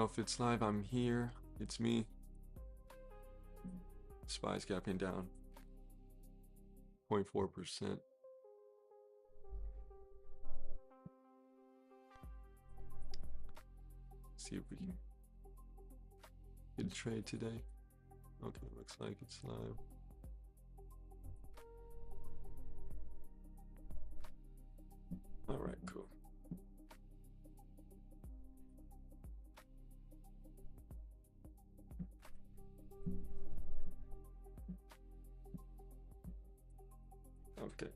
know if it's live. I'm here. It's me. SPY's gapping down 0.4%. See if we can get a trade today. Okay, looks like it's live. All right, cool. Okay.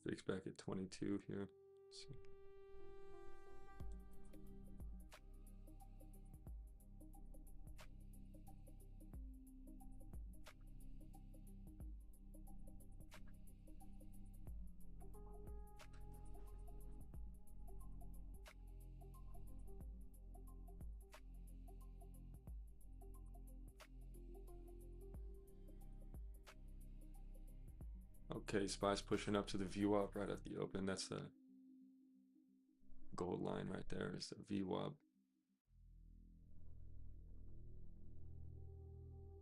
Fix back at 22 here. Let's see. Okay, SPY's pushing up to the VWAP right at the open. That's the gold line right there is the VWAP.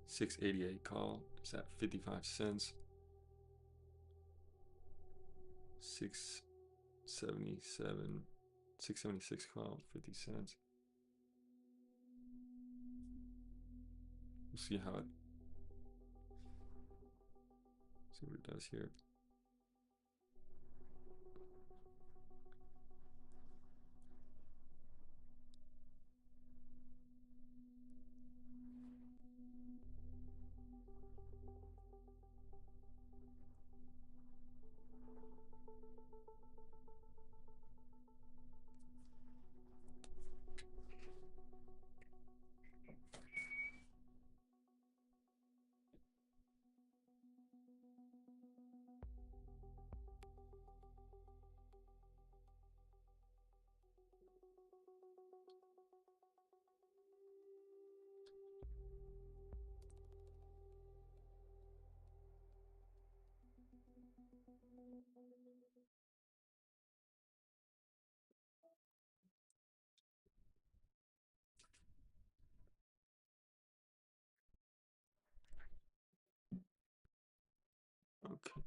688 call is at 55 cents. 677, 676 call, 50 cents. We'll see how it, see what it does here. Okay.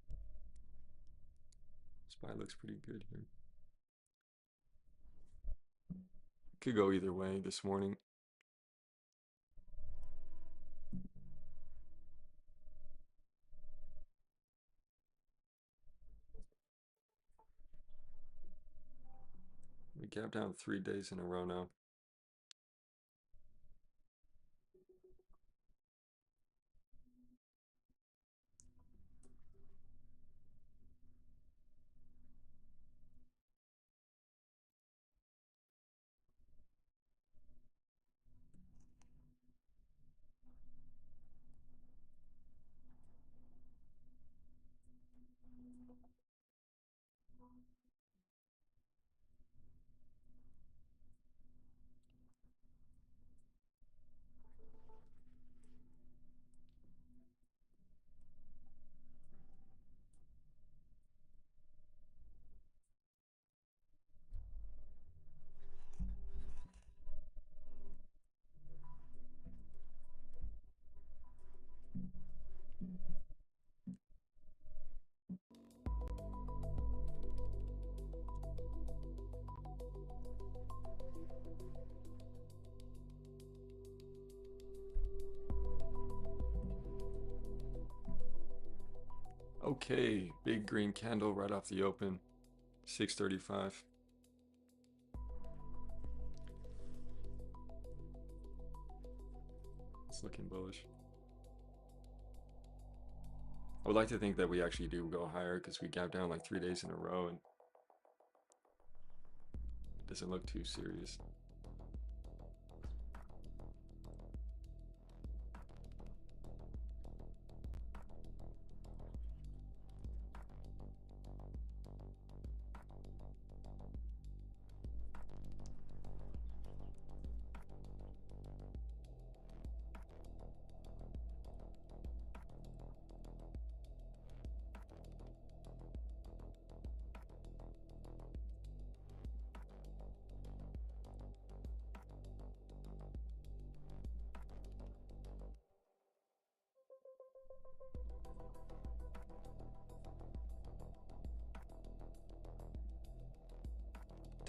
SPY looks pretty good here. Could go either way this morning. We gap down 3 days in a row now. Okay, big green candle right off the open, 635. It's looking bullish. I would like to think that we actually do go higher because we gap down like 3 days in a row and it doesn't look too serious.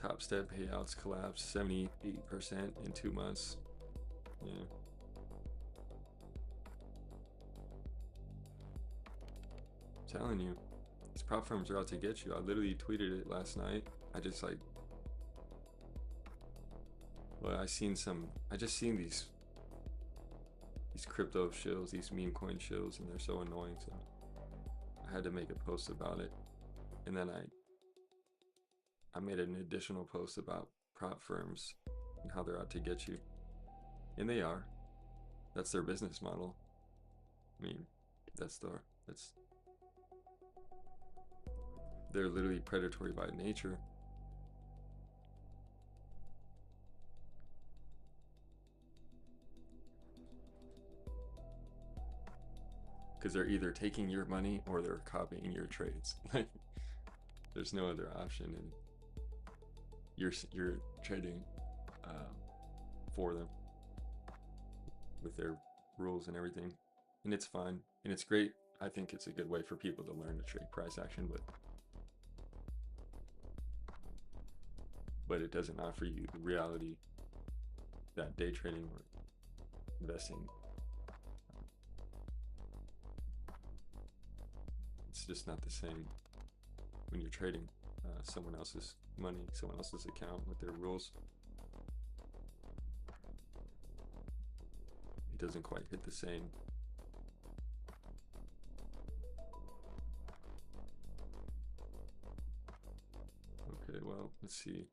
Top Step payouts collapsed 78% in 2 months. Yeah. I'm telling you, these prop firms are out to get you. I literally tweeted it last night. I just like, well, I just seen these crypto shills, these meme coin shills, and they're so annoying. So I had to make a post about it, and then I made an additional post about prop firms and how they're out to get you, and they are. That's their business model. I mean, they're literally predatory by nature. Because they're either taking your money or they're copying your trades. Like, there's no other option, and you're trading for them with their rules and everything, and it's fine and it's great. I think it's a good way for people to learn to trade price action, but it doesn't offer you the reality that day trading or investing, it's just not the same when you're trading someone else's money, someone else's account with their rules. It doesn't quite hit the same. Okay, well, let's see.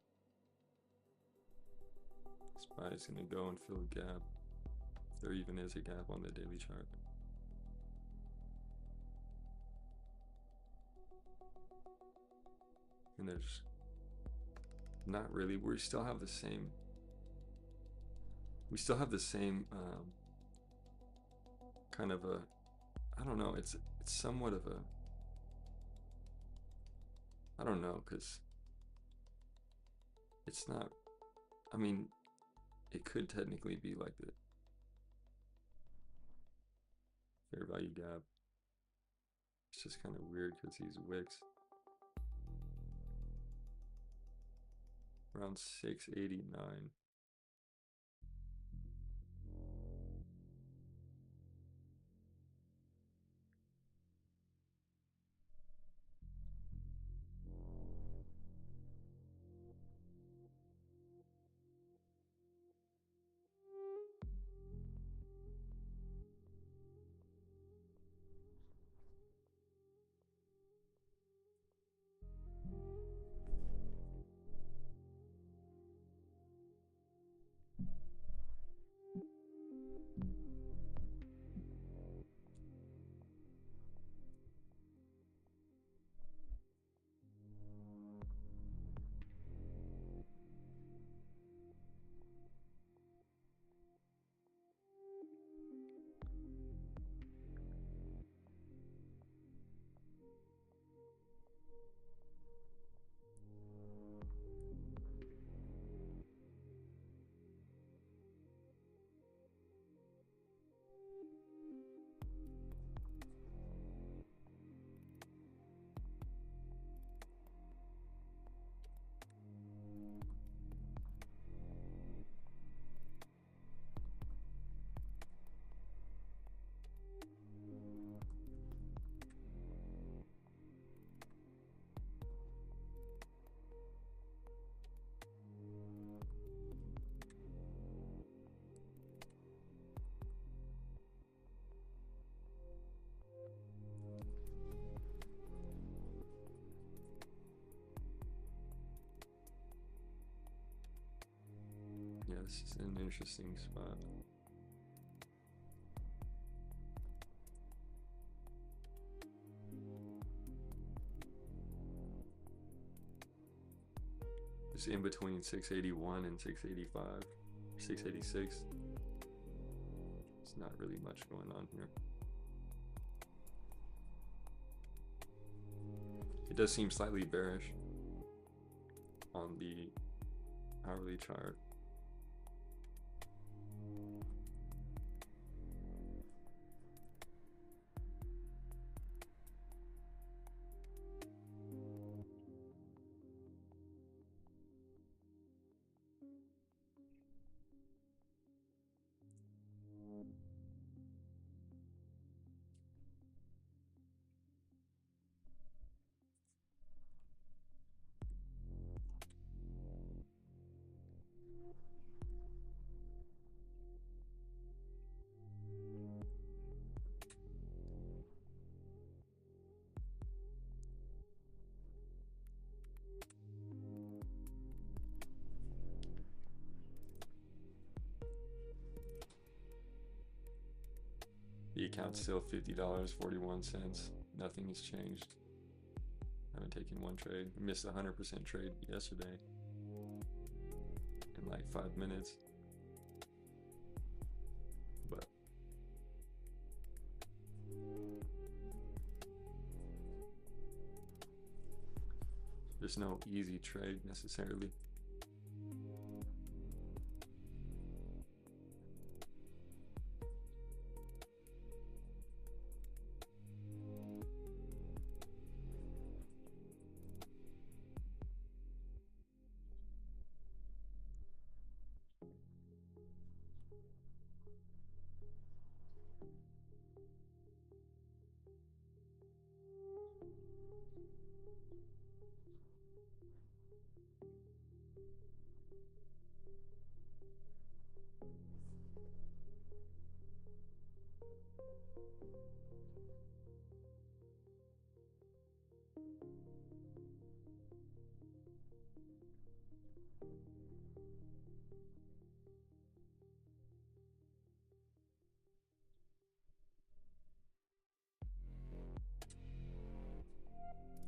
SPY is going to go and fill a gap, if there even is a gap on the daily chart. And there's not really, we still have the same kind of a, I don't know, it's somewhat of a, I don't know, because it's not, I mean, it could technically be like the fair value gap. It's just kind of weird because these wicks around 689. Yeah, this is an interesting spot. It's in between 681 and 685, 686. There's not really much going on here. It does seem slightly bearish on the hourly chart. account's still $50.41. Nothing has changed. I haven't taken one trade. Missed a 100% trade yesterday in like 5 minutes. But there's no easy trade necessarily.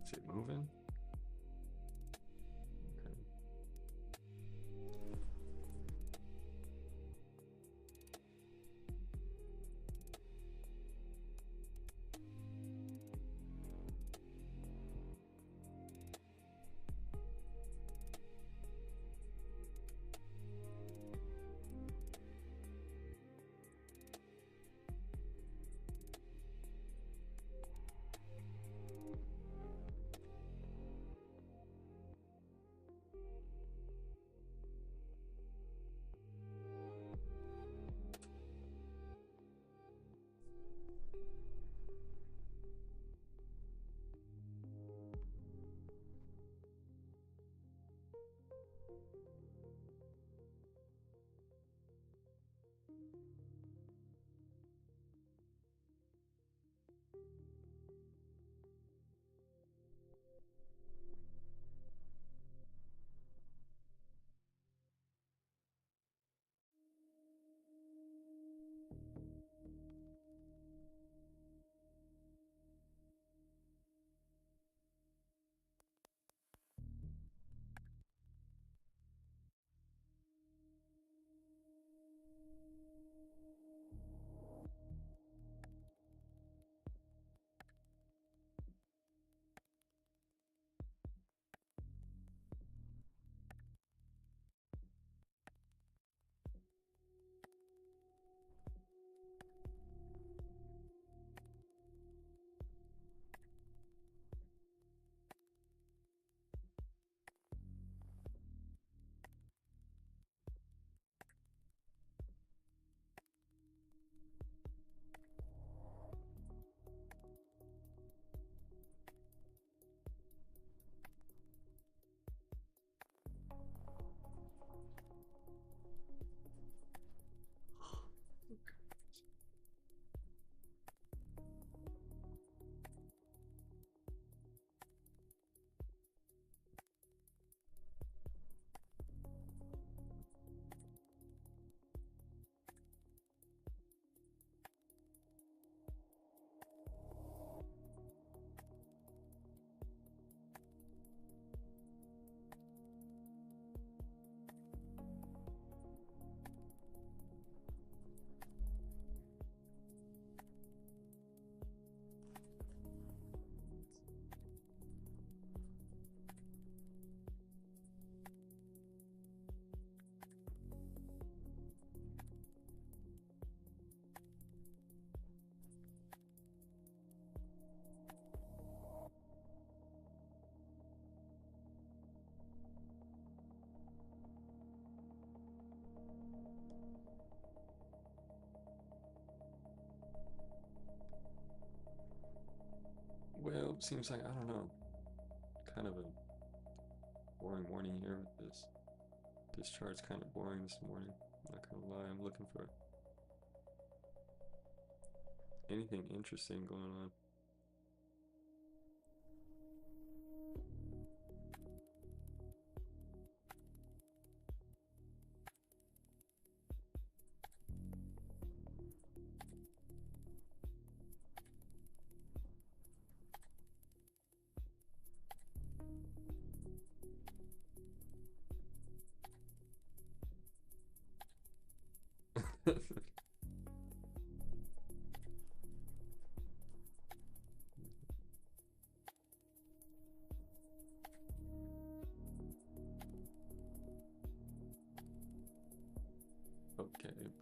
Is it moving? Okay. Well, seems like, I don't know, kind of a boring morning here with this. This chart's kind of boring this morning. Not gonna lie, I'm looking for anything interesting going on.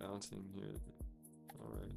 bouncing here. All right.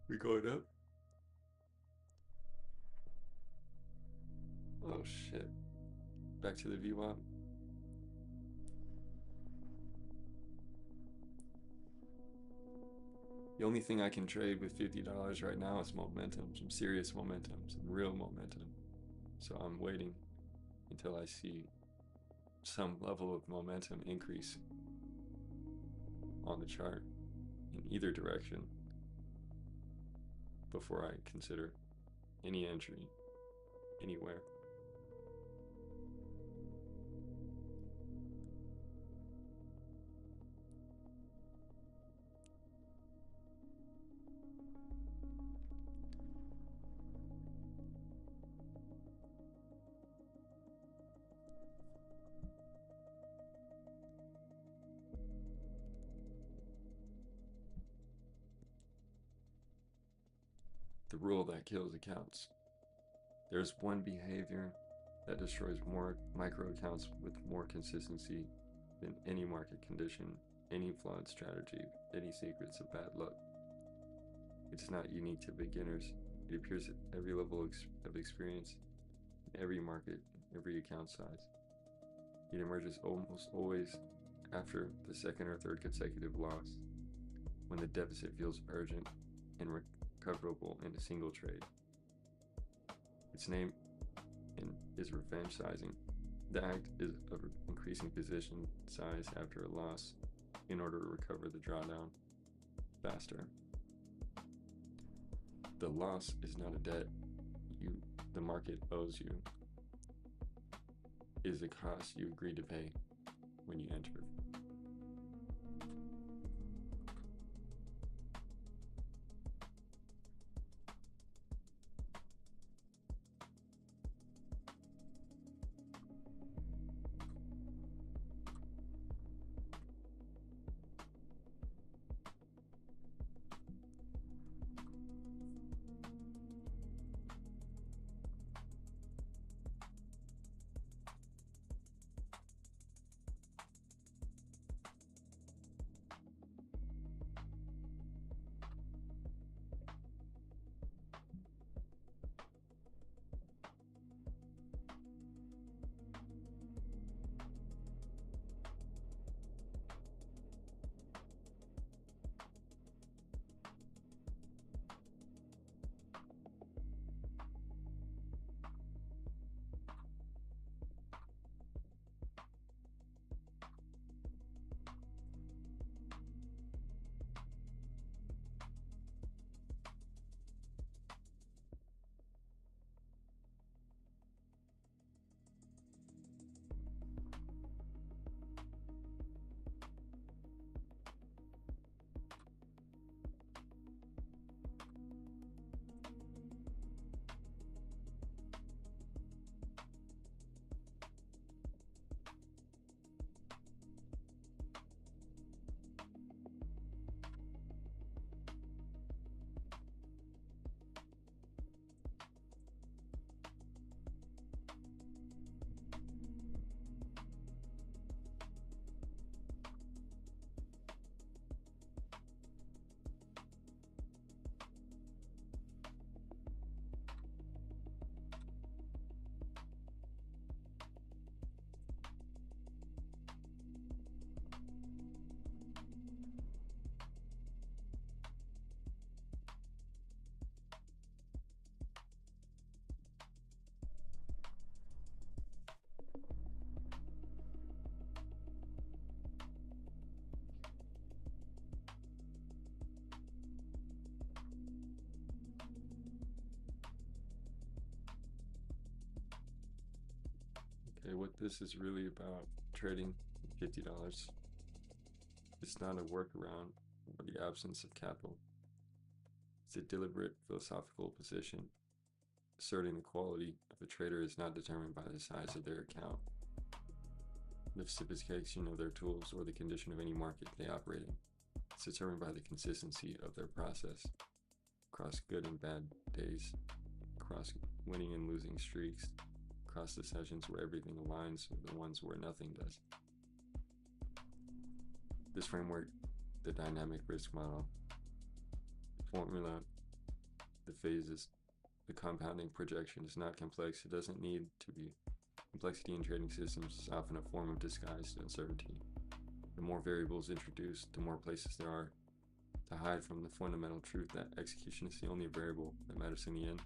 We going up? Oh shit. Back to the VWAP. The only thing I can trade with $50 right now is momentum, some serious momentum, some real momentum. So I'm waiting until I see some level of momentum increase on the chart in either direction before I consider any entry anywhere. The rule that kills accounts. There's one behavior that destroys more micro accounts with more consistency than any market condition, any flawed strategy, any secrets of bad luck. It's not unique to beginners. It appears at every level of experience, in every market, every account size. It emerges almost always after the second or third consecutive loss, when the deficit feels urgent and recoverable in a single trade. Its name is revenge sizing. The act is of increasing position size after a loss in order to recover the drawdown faster. The loss is not a debt the market owes you. It is a cost you agreed to pay when you entered. what this is really about, trading $50. It's not a workaround or the absence of capital. It's a deliberate philosophical position, asserting the quality of a trader is not determined by the size of their account, the sophistication of their tools, or the condition of any market they operate in. It's determined by the consistency of their process, across good and bad days, across winning and losing streaks, across the sessions where everything aligns with the ones where nothing does. This framework, the dynamic risk model, the formula, the phases, the compounding projection is not complex. It doesn't need to be. Complexity in trading systems is often a form of disguised uncertainty. The more variables introduced, the more places there are to hide from the fundamental truth that execution is the only variable that matters in the end.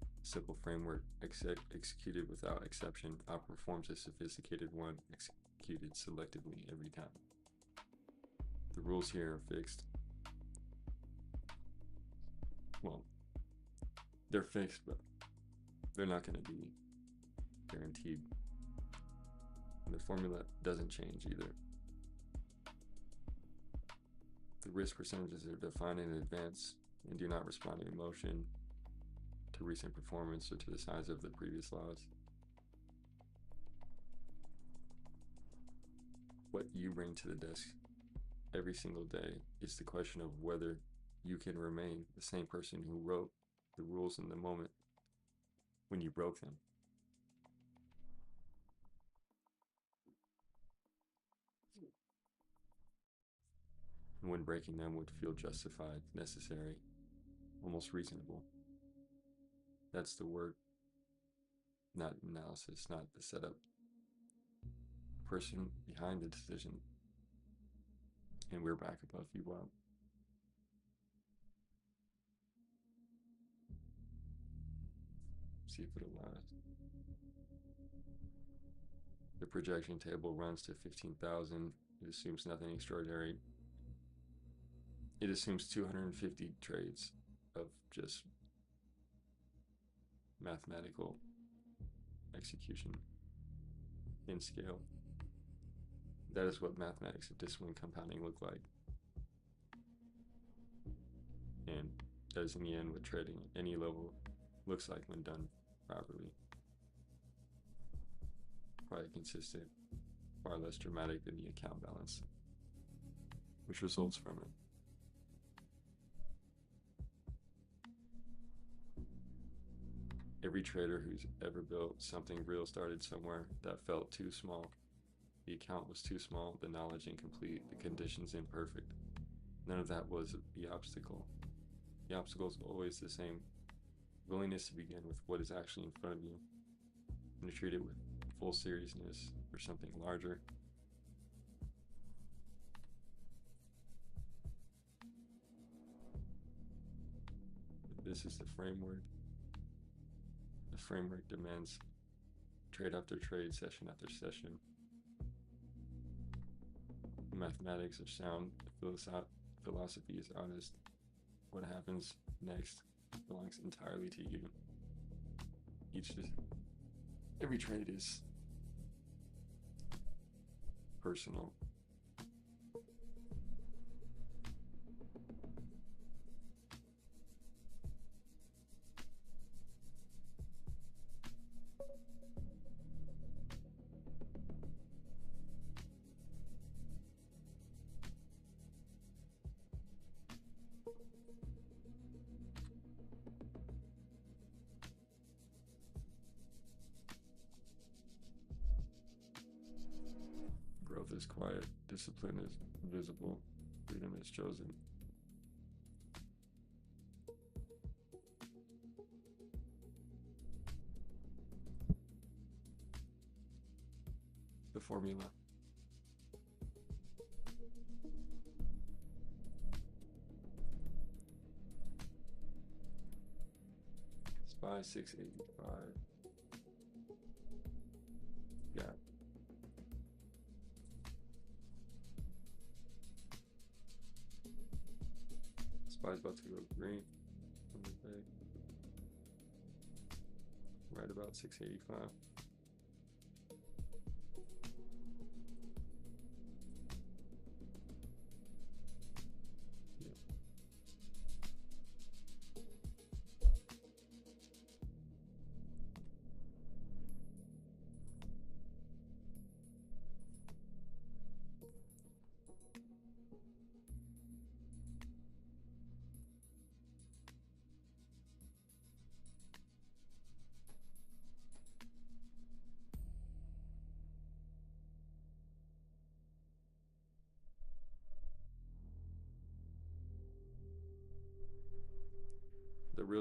A simple framework executed without exception outperforms a sophisticated one executed selectively every time. The rules here are fixed. Well, they're fixed, but they're not going to be guaranteed. And the formula doesn't change either. The risk percentages are defined in advance and do not respond to emotion, to recent performance, or to the size of the previous loss. What you bring to the desk every single day is the question of whether you can remain the same person who wrote the rules in the moment when you broke them. And when breaking them would feel justified, necessary, almost reasonable. That's the work, not analysis, not the setup. The person behind the decision. And we're back above you up. See if it'll last. The projection table runs to 15,000. It assumes nothing extraordinary. It assumes 250 trades of just mathematical execution in scale. That is what mathematics of disciplined compounding look like. And that is in the end what trading at any level looks like when done properly. Quite consistent, far less dramatic than the account balance, which results from it. Every trader who's ever built something real started somewhere that felt too small. The account was too small, the knowledge incomplete, the conditions imperfect. None of that was the obstacle. The obstacle is always the same. Willingness to begin with what is actually in front of you and to treat it with full seriousness or something larger. This is the framework. The framework demands trade after trade, session after session. The mathematics are sound, the philosophy is honest. What happens next belongs entirely to you. Every trade is personal. Growth is quiet, discipline is visible, freedom is chosen. The formula. SPY 685. Yeah. SPY's about to go green on the day. Right about 685.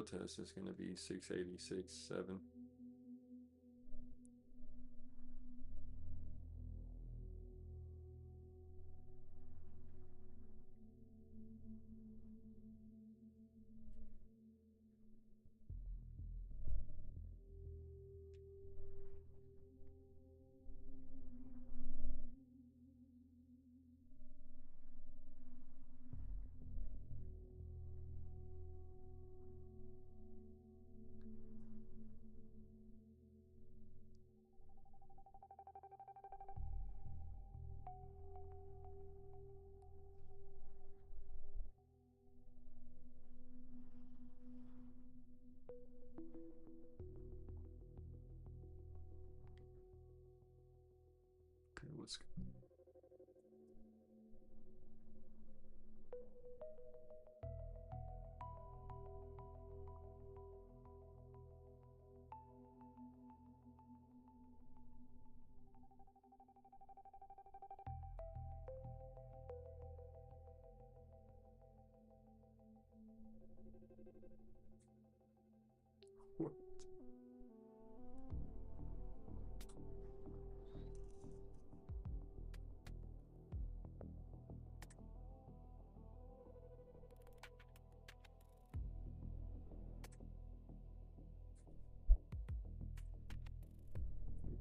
test is going to be 686.7. Okay, what's what?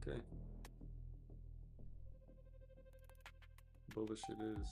Okay. Bullish it is.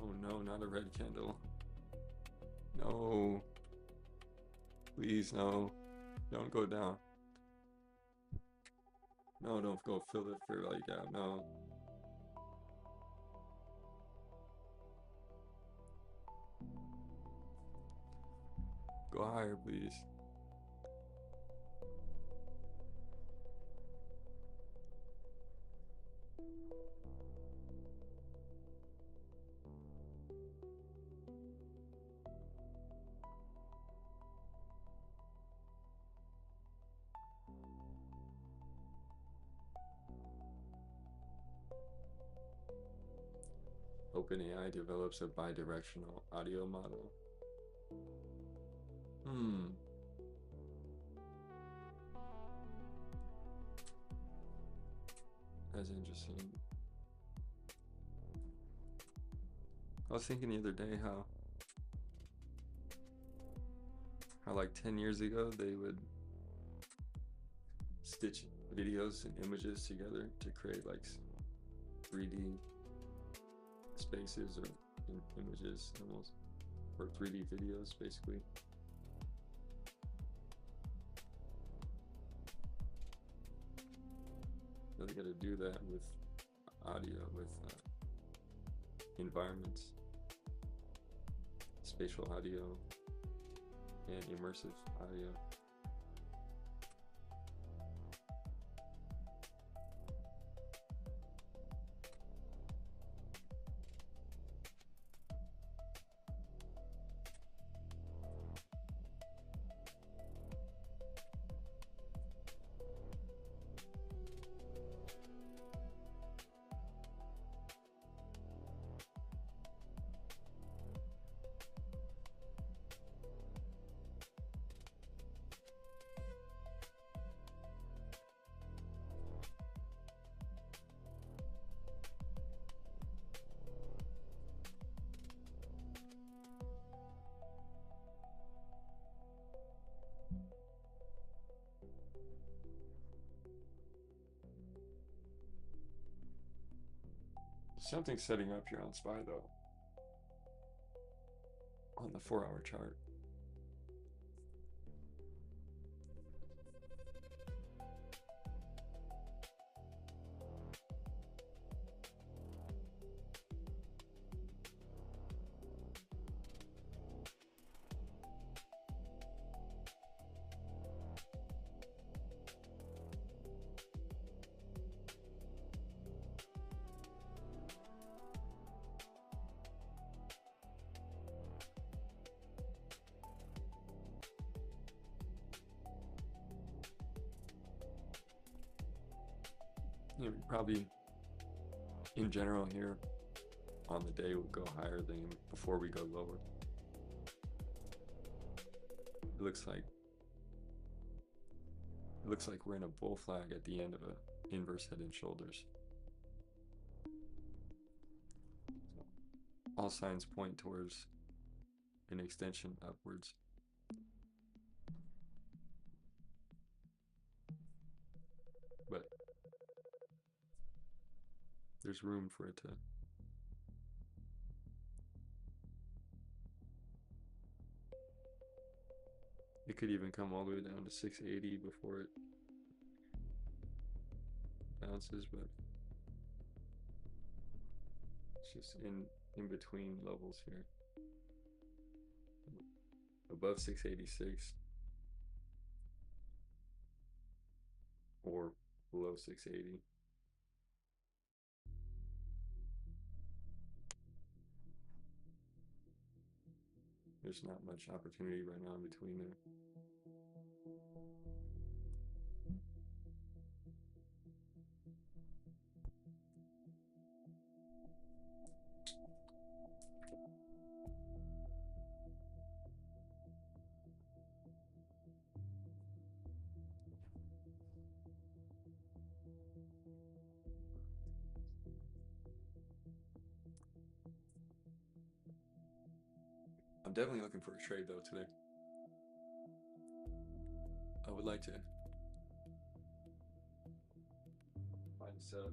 Oh no, not a red candle. No. Please, no. Don't go down. No, don't go fill it for like out. No. Go higher, please. OpenAI develops a bidirectional audio model. That's interesting. I was thinking the other day how like 10 years ago they would stitch videos and images together to create like 3D spaces or images almost, or 3D videos basically. Now they got to do that with audio, with environments, spatial audio, and immersive audio. Something's setting up here on SPY though. On the 4-hour chart. You know, probably in general here on the day will go higher than before we go lower. It looks like we're in a bull flag at the end of a inverse head and shoulders. So all signs point towards an extension upwards. But there's room for it to it could even come all the way down to 680 before it bounces, but it's just in between levels here. Above 686 or below 680. There's not much opportunity right now in between there. I'm definitely looking for a trade though today. I would like to find a setup.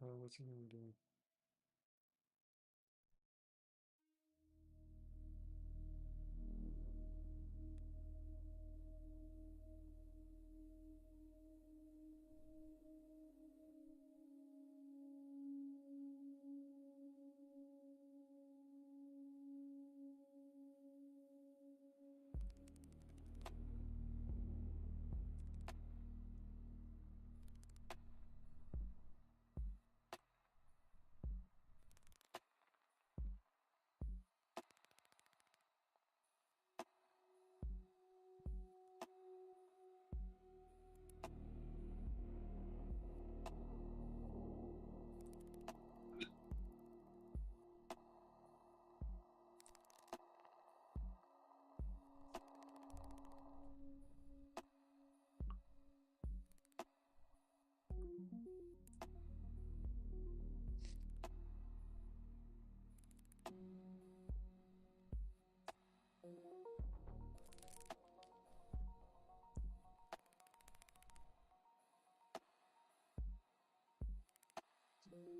What's he gonna do?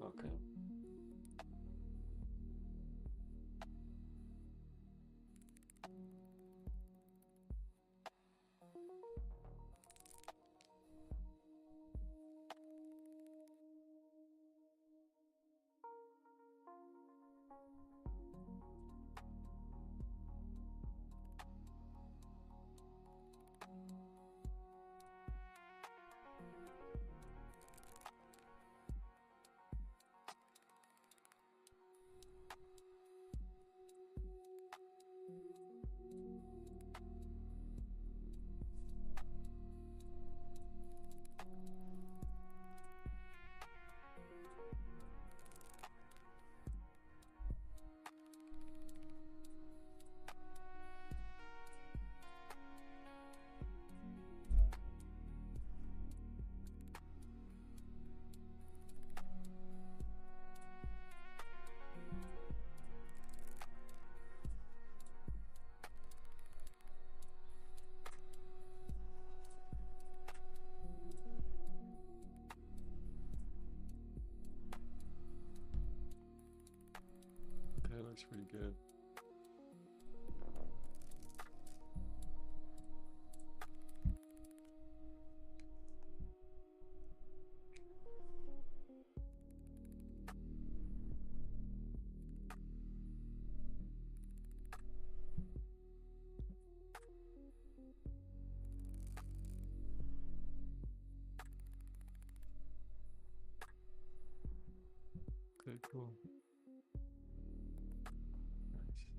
Okay. That looks pretty good. Okay, cool. Nice.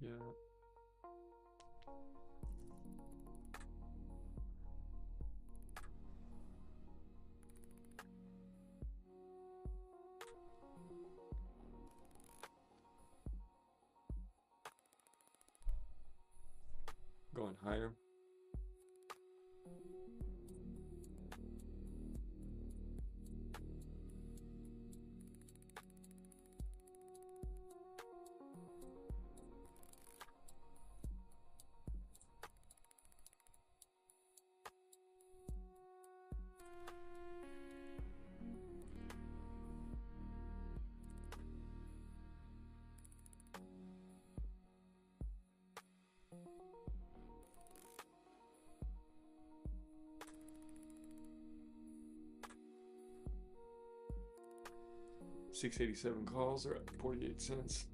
Yeah. Going higher. $6.87 calls are at 48 cents.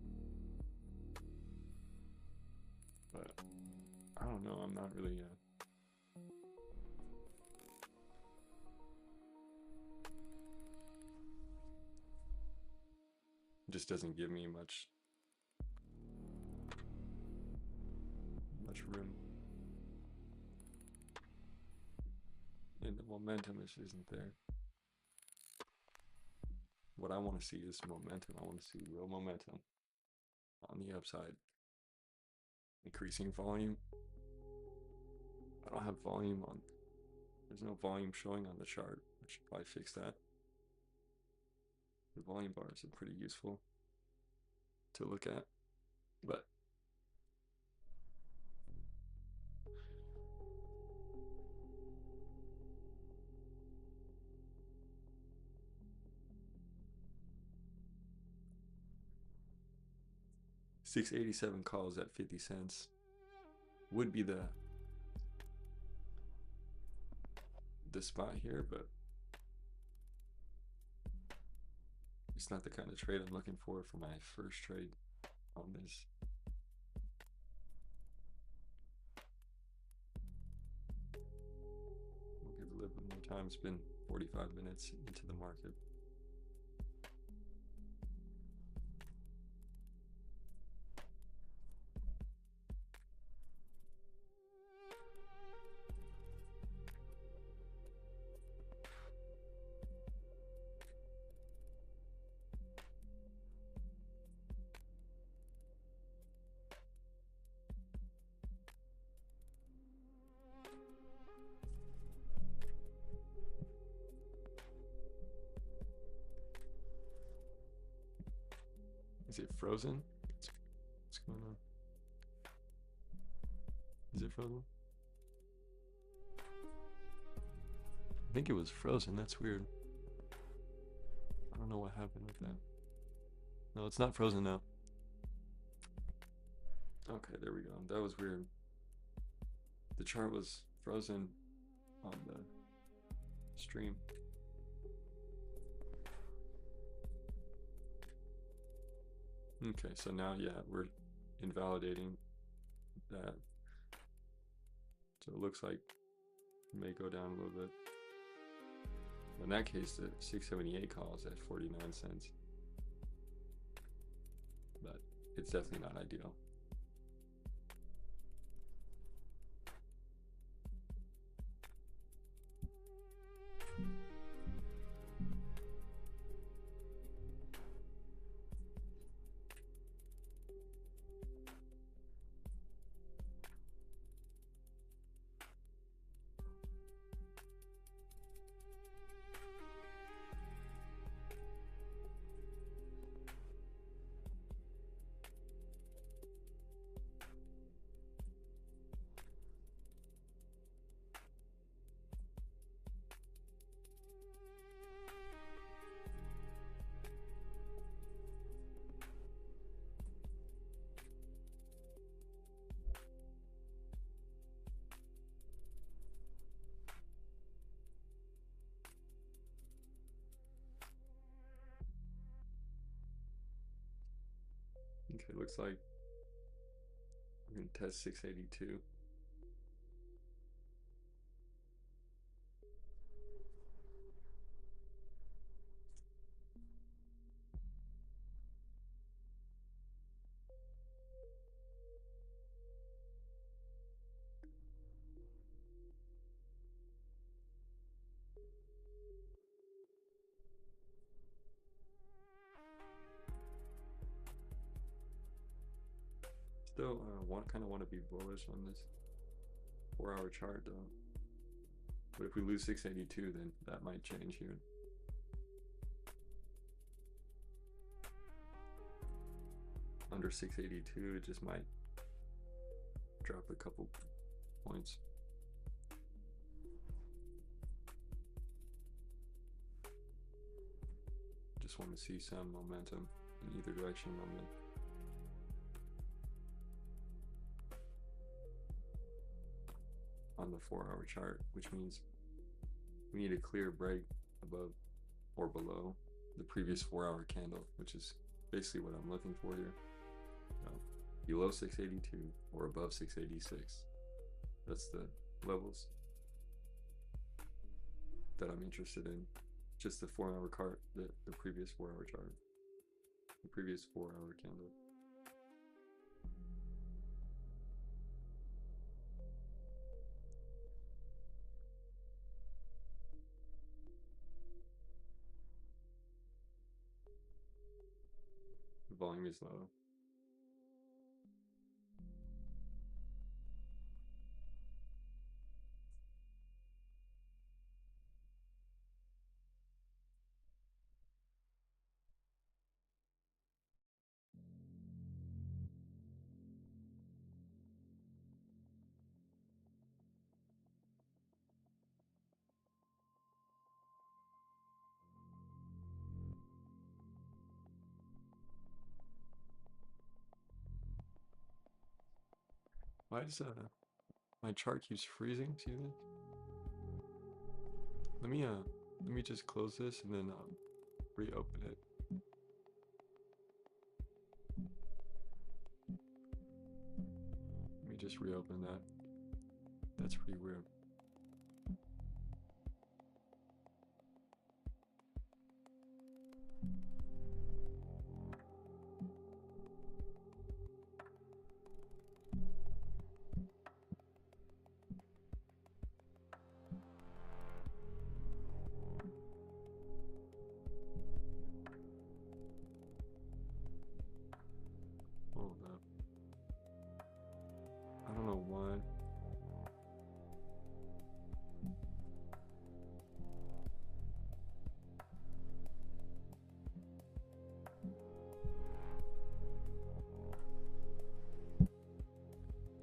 But I don't know, I'm not really It just doesn't give me much room. And the momentum just isn't there. What I want to see is momentum. I want to see real momentum on the upside. Increasing volume. I don't have volume on. There's no volume showing on the chart. I should probably fix that. The volume bars are pretty useful to look at, but $6.87 calls at 50 cents would be the spot here, but it's not the kind of trade I'm looking for my first trade on this. We'll give it a little bit more time. It's been 45 minutes into the market. Is it frozen? What's going on? Is it frozen? I think it was frozen. That's weird. I don't know what happened with that. No, it's not frozen now. Okay, there we go. That was weird. The chart was frozen on the stream. Okay, so now, yeah, we're invalidating that. So it looks like it may go down a little bit. In that case, the 678 calls at 49 cents. But it's definitely not ideal. Okay, looks like we're going to test 682. Still kind of want to be bullish on this 4-hour chart though. But if we lose 682, then that might change here. Under 682, it just might drop a couple points. Just want to see some momentum in either direction on the 4-hour chart, which means we need a clear break above or below the previous 4-hour candle, which is basically what I'm looking for here. Below 682 or above 686. That's the levels that I'm interested in. Just the 4-hour chart, the previous 4-hour chart. the previous 4-hour candle. The volume is low. Why does my chart keeps freezing? See this? Let me just close this and then reopen it. Let me just reopen that. That's pretty weird. Hold up. I don't know why.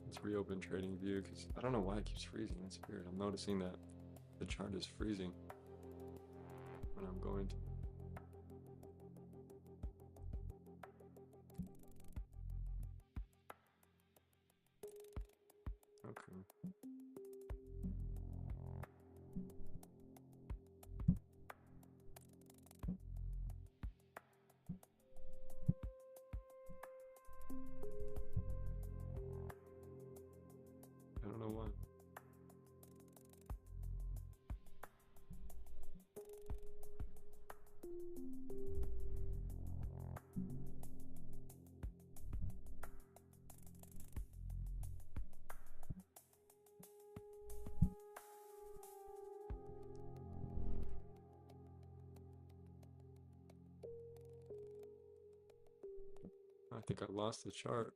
Let's reopen TradingView because I don't know why it keeps freezing. That's weird. I'm noticing that the chart is freezing when I'm going to. Okay. I don't know why. I think I lost the chart.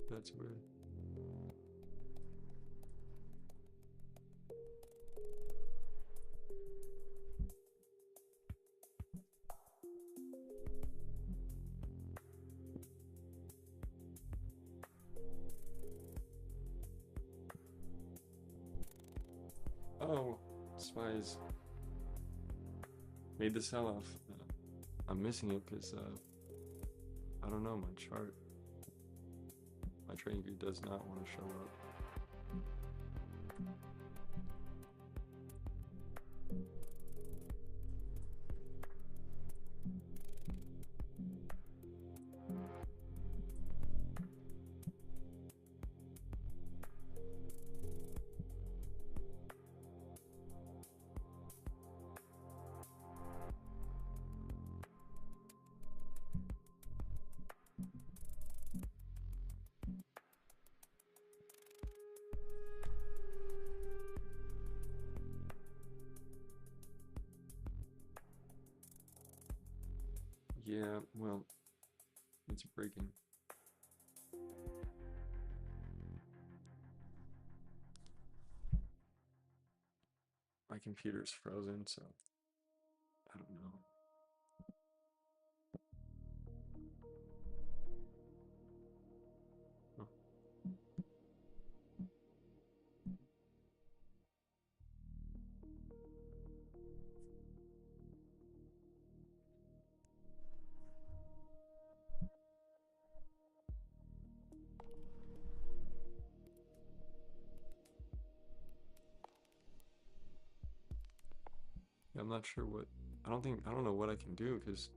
That's weird. Oh, Spies made the sell-off. I'm missing it because I don't know, my chart. My TradingView does not want to show up. Yeah, well, it's breaking. My computer's frozen, so I don't know. Oh. Yeah, I'm not sure what. I don't know what I can do because